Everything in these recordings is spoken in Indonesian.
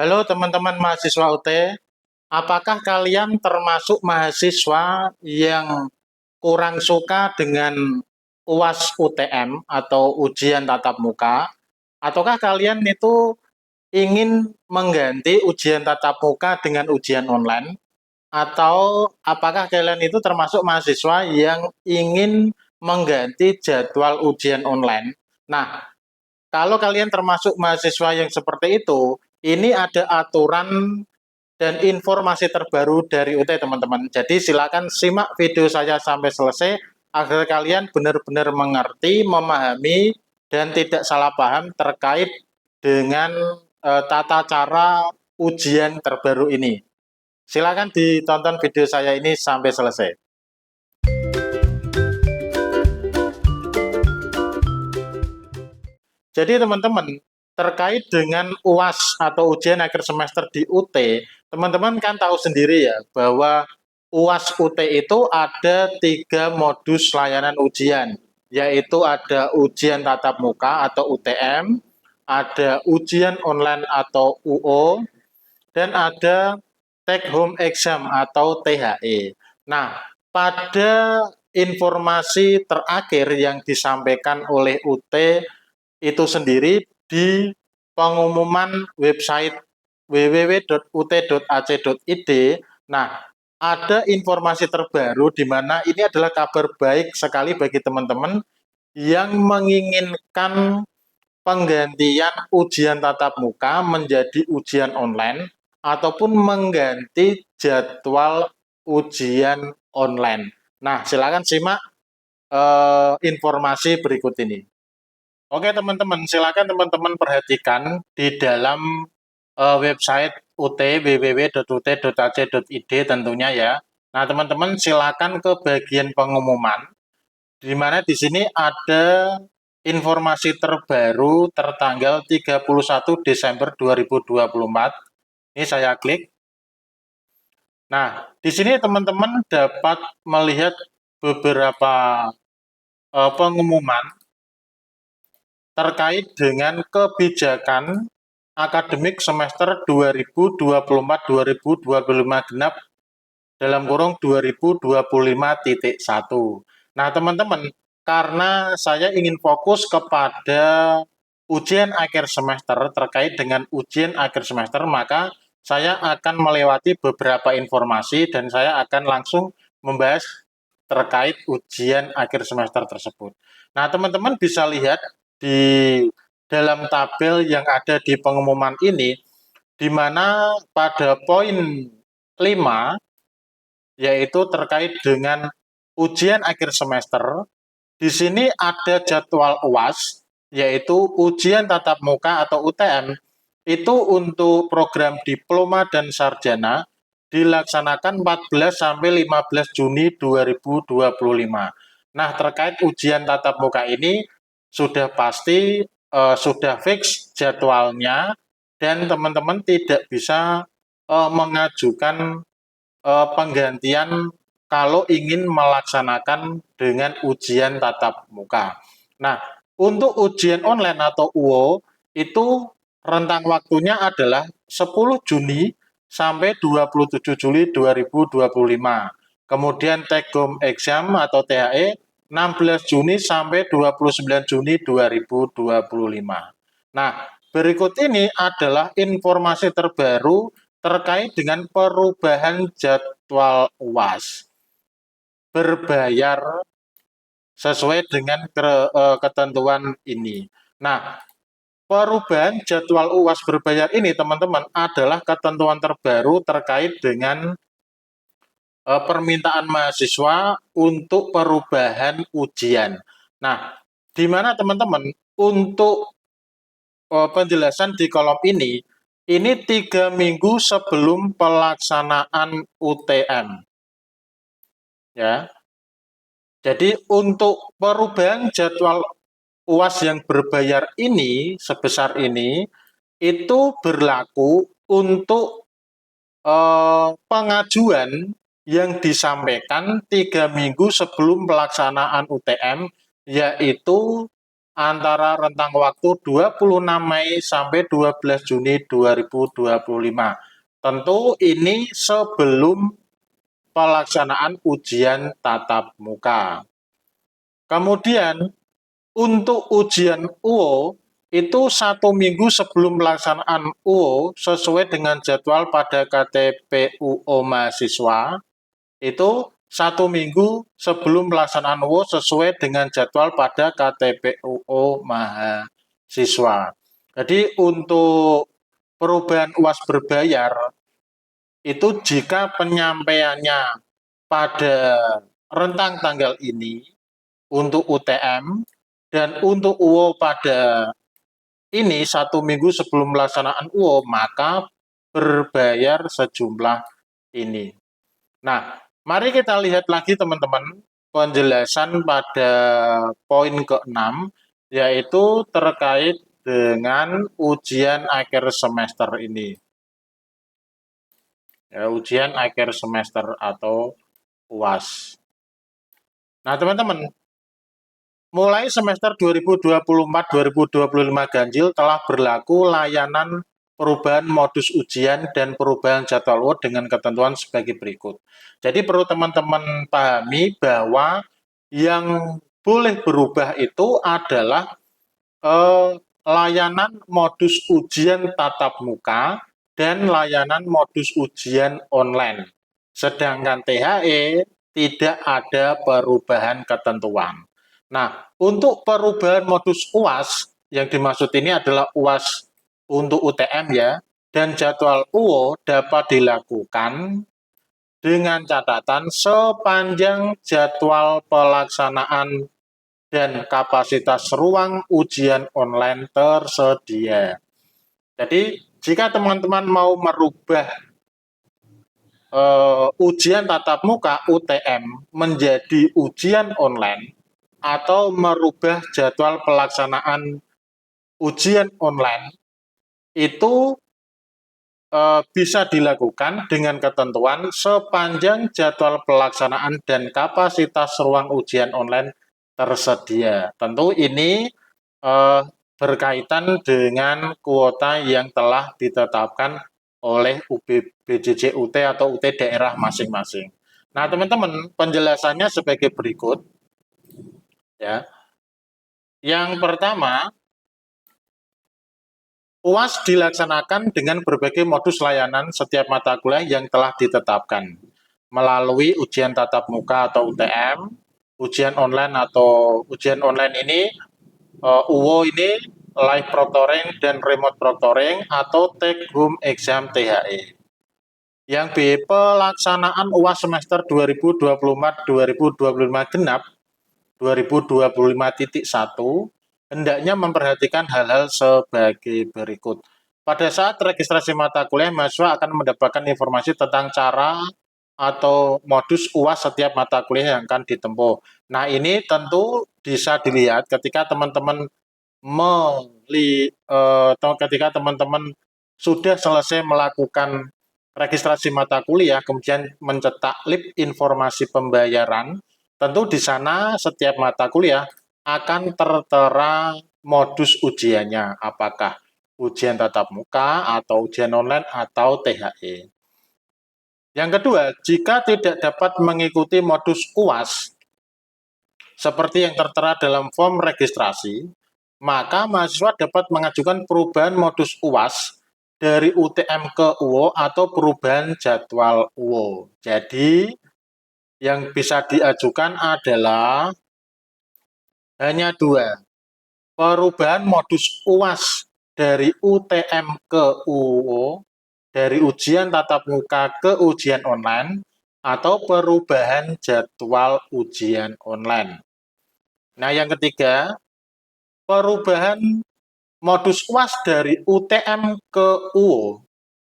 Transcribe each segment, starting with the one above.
Halo teman-teman mahasiswa UT, apakah kalian termasuk mahasiswa yang kurang suka dengan UAS UTM atau ujian tatap muka? Ataukah kalian itu ingin mengganti ujian tatap muka dengan ujian online? Atau apakah kalian itu termasuk mahasiswa yang ingin mengganti jadwal ujian online? Nah, kalau kalian termasuk mahasiswa yang seperti itu, ini ada aturan dan informasi terbaru dari UT teman-teman. Jadi silakan simak video saya sampai selesai agar kalian benar-benar mengerti, memahami, dan tidak salah paham terkait dengan tata cara ujian terbaru ini. Silakan ditonton video saya ini sampai selesai. Jadi teman-teman, terkait dengan UAS atau ujian akhir semester di UT, teman-teman kan tahu sendiri ya bahwa UAS UT itu ada 3 modus layanan ujian, yaitu ada ujian tatap muka atau UTM, ada ujian online atau UO, dan ada take home exam atau THE. Nah, pada informasi terakhir yang disampaikan oleh UT itu sendiri di pengumuman website www.ut.ac.id. Nah, ada informasi terbaru di mana ini adalah kabar baik sekali bagi teman-teman yang menginginkan penggantian ujian tatap muka menjadi ujian online ataupun mengganti jadwal ujian online. Nah, silakan simak informasi berikut ini. Oke teman-teman, silakan teman-teman perhatikan di dalam website UT www.ut.ac.id tentunya ya. Nah teman-teman silakan ke bagian pengumuman, di mana di sini ada informasi terbaru tertanggal 31 Desember 2024. Ini saya klik. Nah di sini teman-teman dapat melihat beberapa pengumuman terkait dengan kebijakan akademik semester 2024-2025 genap dalam kurung 2025.1. Nah, teman-teman, karena saya ingin fokus kepada ujian akhir semester terkait dengan ujian akhir semester, maka saya akan melewati beberapa informasi dan saya akan langsung membahas terkait ujian akhir semester tersebut. Nah, teman-teman bisa lihat di dalam tabel yang ada di pengumuman ini, di mana pada poin 5, yaitu terkait dengan ujian akhir semester, di sini ada jadwal UAS, yaitu ujian tatap muka atau UTM, itu untuk program diploma dan sarjana dilaksanakan 14 sampai 15 Juni 2025. Nah, terkait ujian tatap muka ini sudah pasti sudah fix jadwalnya dan teman-teman tidak bisa mengajukan penggantian kalau ingin melaksanakan dengan ujian tatap muka. Nah, untuk ujian online atau UO itu rentang waktunya adalah 10 Juni sampai 27 Juli 2025. Kemudian take home exam atau THE 16 Juni sampai 29 Juni 2025. Nah, berikut ini adalah informasi terbaru terkait dengan perubahan jadwal UAS berbayar sesuai dengan ketentuan ini. Nah, perubahan jadwal UAS berbayar ini, teman-teman, adalah ketentuan terbaru terkait dengan permintaan mahasiswa untuk perubahan ujian. Nah, di mana teman-teman untuk penjelasan di kolom ini 3 minggu sebelum pelaksanaan UTM. Ya, jadi untuk perubahan jadwal UAS yang berbayar ini sebesar ini itu berlaku untuk pengajuan yang disampaikan 3 minggu sebelum pelaksanaan UTM, yaitu antara rentang waktu 26 Mei sampai 12 Juni 2025. Tentu ini sebelum pelaksanaan ujian tatap muka. Kemudian untuk ujian UO itu 1 minggu sebelum pelaksanaan UO sesuai dengan jadwal pada KTP UO mahasiswa, itu 1 minggu sebelum pelaksanaan UO sesuai dengan jadwal pada KTP UO mahasiswa. Jadi untuk perubahan UAS berbayar itu jika penyampaiannya pada rentang tanggal ini untuk UTM dan untuk UO pada ini 1 minggu sebelum pelaksanaan UO, maka berbayar sejumlah ini. Nah, mari kita lihat lagi teman-teman penjelasan pada poin ke-6, yaitu terkait dengan ujian akhir semester ini. Ya, ujian akhir semester atau UAS. Nah, teman-teman, mulai semester 2024-2025 ganjil telah berlaku layanan perubahan modus ujian dan perubahan jadwal UO dengan ketentuan sebagai berikut. Jadi perlu teman-teman pahami bahwa yang boleh berubah itu adalah layanan modus ujian tatap muka dan layanan modus ujian online. Sedangkan THE tidak ada perubahan ketentuan. Nah, untuk perubahan modus UAS, yang dimaksud ini adalah UAS untuk UTM ya, dan jadwal UO dapat dilakukan dengan catatan sepanjang jadwal pelaksanaan dan kapasitas ruang ujian online tersedia. Jadi, jika teman-teman mau merubah ujian tatap muka UTM menjadi ujian online atau merubah jadwal pelaksanaan ujian online itu bisa dilakukan dengan ketentuan sepanjang jadwal pelaksanaan dan kapasitas ruang ujian online tersedia. Tentu ini berkaitan dengan kuota yang telah ditetapkan oleh BJJUT atau UT daerah masing-masing. Nah, teman-teman, penjelasannya sebagai berikut. Ya. Yang pertama, UAS dilaksanakan dengan berbagai modus layanan setiap mata kuliah yang telah ditetapkan melalui ujian tatap muka atau UTM, ujian online ini UO ini live proctoring dan remote proctoring atau take home exam THE. Yang B, pelaksanaan UAS semester 2024-2025 genap 2025.1 hendaknya memperhatikan hal-hal sebagai berikut. Pada saat registrasi mata kuliah, mahasiswa akan mendapatkan informasi tentang cara atau modus UAS setiap mata kuliah yang akan ditempuh. Nah, ini tentu bisa dilihat ketika teman-teman ketika teman-teman sudah selesai melakukan registrasi mata kuliah, kemudian mencetak lip informasi pembayaran, tentu di sana setiap mata kuliah akan tertera modus ujiannya, apakah ujian tatap muka atau ujian online atau THE. Yang kedua, jika tidak dapat mengikuti modus UAS seperti yang tertera dalam form registrasi, maka mahasiswa dapat mengajukan perubahan modus UAS dari UTM ke UO atau perubahan jadwal UO. Jadi, yang bisa diajukan adalah hanya dua, perubahan modus UAS dari UTM ke UO, dari ujian tatap muka ke ujian online, atau perubahan jadwal ujian online. Nah, yang ketiga, perubahan modus UAS dari UTM ke UO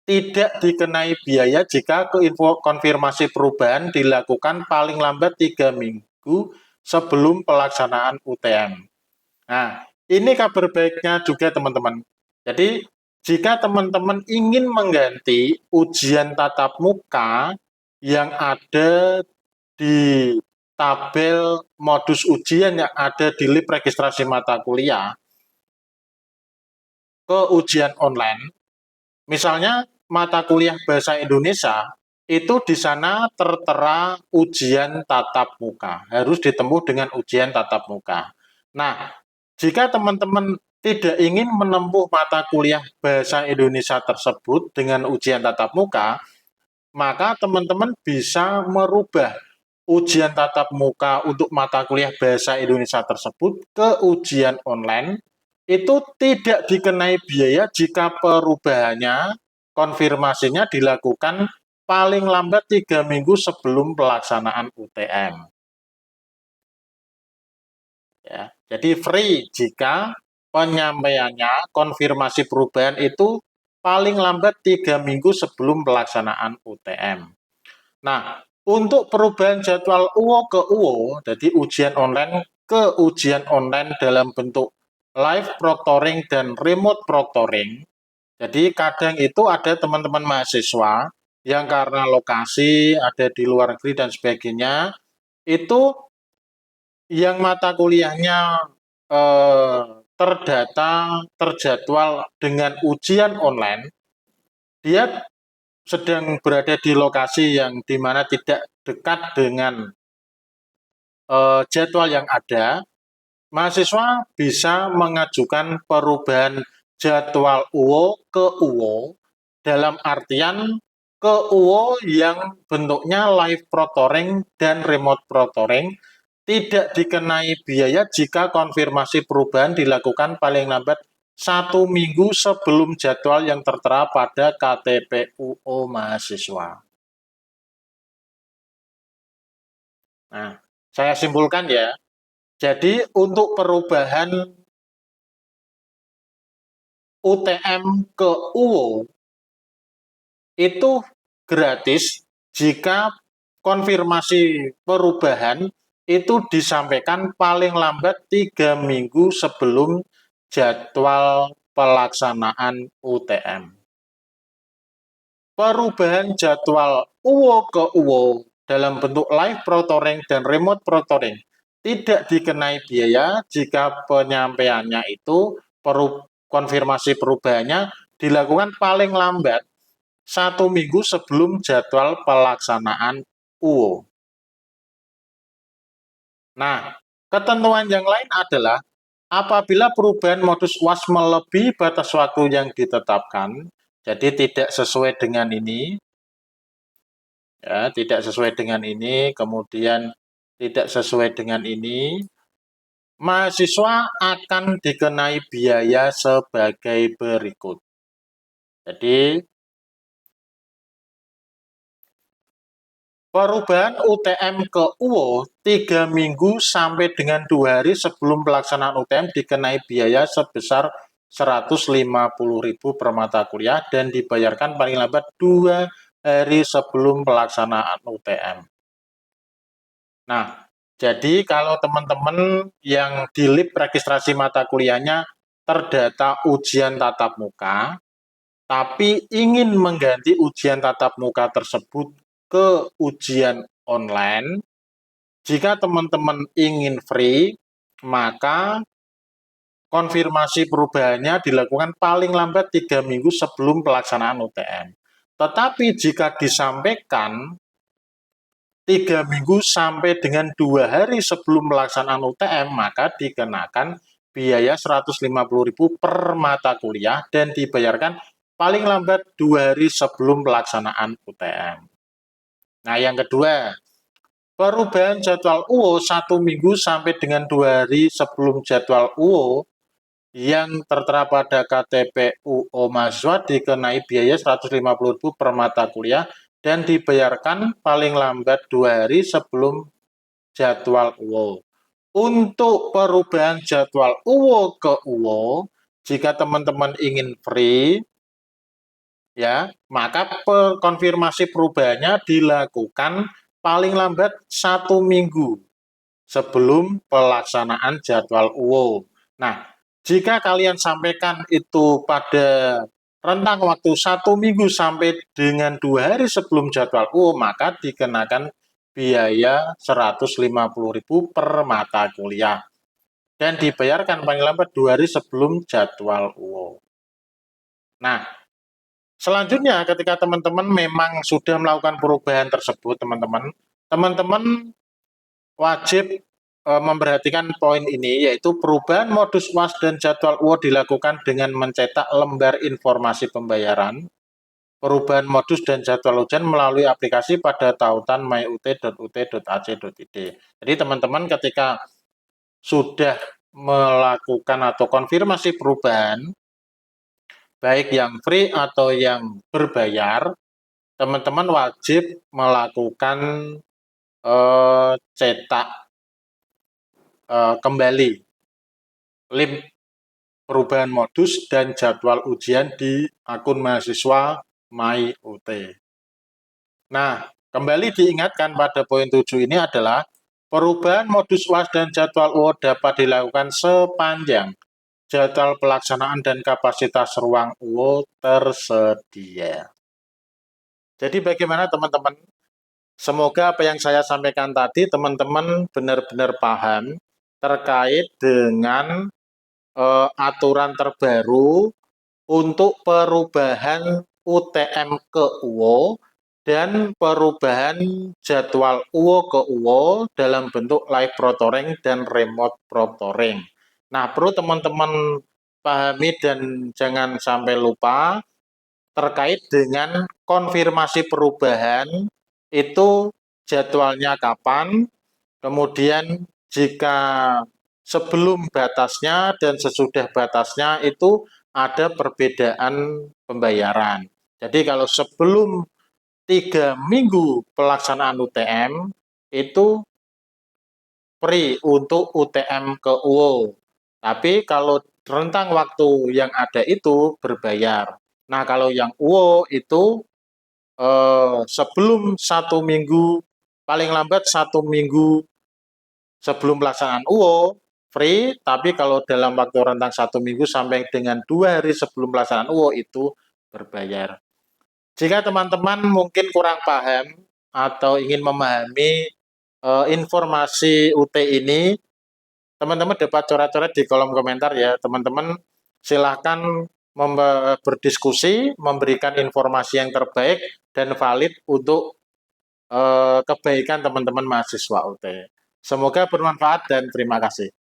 tidak dikenai biaya jika konfirmasi perubahan dilakukan paling lambat 3 minggu sebelum pelaksanaan UTM. Nah, ini kabar baiknya juga teman-teman. Jadi, jika teman-teman ingin mengganti ujian tatap muka yang ada di tabel modus ujian yang ada di lip registrasi mata kuliah ke ujian online, misalnya mata kuliah Bahasa Indonesia, itu di sana tertera ujian tatap muka, harus ditempuh dengan ujian tatap muka. Nah, jika teman-teman tidak ingin menempuh mata kuliah Bahasa Indonesia tersebut dengan ujian tatap muka, maka teman-teman bisa merubah ujian tatap muka untuk mata kuliah Bahasa Indonesia tersebut ke ujian online. Itu tidak dikenai biaya jika perubahannya, konfirmasinya dilakukan paling lambat 3 minggu sebelum pelaksanaan UTM. Ya, jadi free jika penyampaiannya, konfirmasi perubahan itu paling lambat 3 minggu sebelum pelaksanaan UTM. Nah, untuk perubahan jadwal UO ke UO, jadi ujian online ke ujian online dalam bentuk live proctoring dan remote proctoring. Jadi kadang itu ada teman-teman mahasiswa yang karena lokasi ada di luar negeri dan sebagainya, itu yang mata kuliahnya terdata, terjadwal dengan ujian online, dia sedang berada di lokasi yang dimana tidak dekat dengan jadwal yang ada, mahasiswa bisa mengajukan perubahan jadwal UO ke UO dalam artian ke UO yang bentuknya live proctoring dan remote proctoring, tidak dikenai biaya jika konfirmasi perubahan dilakukan paling lambat 1 minggu sebelum jadwal yang tertera pada KTP UO mahasiswa. Nah, saya simpulkan ya. Jadi untuk perubahan UTM ke UO itu gratis jika konfirmasi perubahan itu disampaikan paling lambat 3 minggu sebelum jadwal pelaksanaan UTM. Perubahan jadwal UO ke UO dalam bentuk live proctoring dan remote proctoring tidak dikenai biaya jika penyampaiannya itu konfirmasi perubahannya dilakukan paling lambat 1 minggu sebelum jadwal pelaksanaan UO. Nah, ketentuan yang lain adalah apabila perubahan modus UAS melebihi batas waktu yang ditetapkan, jadi tidak sesuai dengan ini, ya, tidak sesuai dengan ini, kemudian tidak sesuai dengan ini, mahasiswa akan dikenai biaya sebagai berikut. Jadi, perubahan UTM ke UO 3 minggu sampai dengan 2 hari sebelum pelaksanaan UTM dikenai biaya sebesar Rp150.000 per mata kuliah dan dibayarkan paling lambat 2 hari sebelum pelaksanaan UTM. Nah, jadi kalau teman-teman yang di lip registrasi mata kuliahnya terdata ujian tatap muka, tapi ingin mengganti ujian tatap muka tersebut ke ujian online, jika teman-teman ingin free, maka konfirmasi perubahannya dilakukan paling lambat 3 minggu sebelum pelaksanaan UTM. Tetapi jika disampaikan 3 minggu sampai dengan 2 hari sebelum pelaksanaan UTM, maka dikenakan biaya Rp150.000 per mata kuliah dan dibayarkan paling lambat 2 hari sebelum pelaksanaan UTM. Nah, yang kedua, perubahan jadwal UO 1 minggu sampai dengan 2 hari sebelum jadwal UO yang tertera pada KTP UO mahasiswa dikenai biaya Rp150.000 per mata kuliah dan dibayarkan paling lambat 2 hari sebelum jadwal UO. Untuk perubahan jadwal UO ke UO, jika teman-teman ingin free, ya, maka konfirmasi perubahannya dilakukan paling lambat 1 minggu sebelum pelaksanaan jadwal UO. Nah, jika kalian sampaikan itu pada rentang waktu 1 minggu sampai dengan 2 hari sebelum jadwal UO, maka dikenakan biaya 150.000 per mata kuliah dan dibayarkan paling lambat 2 hari sebelum jadwal UO. Nah, selanjutnya ketika teman-teman memang sudah melakukan perubahan tersebut, teman-teman wajib memperhatikan poin ini, yaitu perubahan modus UAS dan jadwal UO dilakukan dengan mencetak lembar informasi pembayaran, perubahan modus dan jadwal ujian melalui aplikasi pada tautan myut.ut.ac.id. Jadi teman-teman ketika sudah melakukan atau konfirmasi perubahan, baik yang free atau yang berbayar, teman-teman wajib melakukan cetak kembali link perubahan modus dan jadwal ujian di akun mahasiswa myut. Nah, kembali diingatkan pada poin 7 ini adalah perubahan modus UAS dan jadwal UO dapat dilakukan sepanjang jadwal pelaksanaan dan kapasitas ruang UO tersedia. Jadi bagaimana teman-teman? Semoga apa yang saya sampaikan tadi teman-teman benar-benar paham terkait dengan aturan terbaru untuk perubahan UTM ke UO dan perubahan jadwal UO ke UO dalam bentuk live proctoring dan remote proctoring. Nah, perlu teman-teman pahami dan jangan sampai lupa terkait dengan konfirmasi perubahan itu jadwalnya kapan, kemudian jika sebelum batasnya dan sesudah batasnya itu ada perbedaan pembayaran. Jadi kalau sebelum 3 minggu pelaksanaan UTM itu free untuk UTM ke UO. Tapi kalau rentang waktu yang ada itu berbayar. Nah, kalau yang UO itu sebelum 1 minggu, paling lambat 1 minggu sebelum pelaksanaan UO free, tapi kalau dalam waktu rentang 1 minggu sampai dengan 2 hari sebelum pelaksanaan UO itu berbayar. Jika teman-teman mungkin kurang paham atau ingin memahami informasi UT ini, teman-teman dapat coret-coret di kolom komentar ya. Teman-teman silahkan berdiskusi, memberikan informasi yang terbaik dan valid untuk kebaikan teman-teman mahasiswa UT. Semoga bermanfaat dan terima kasih.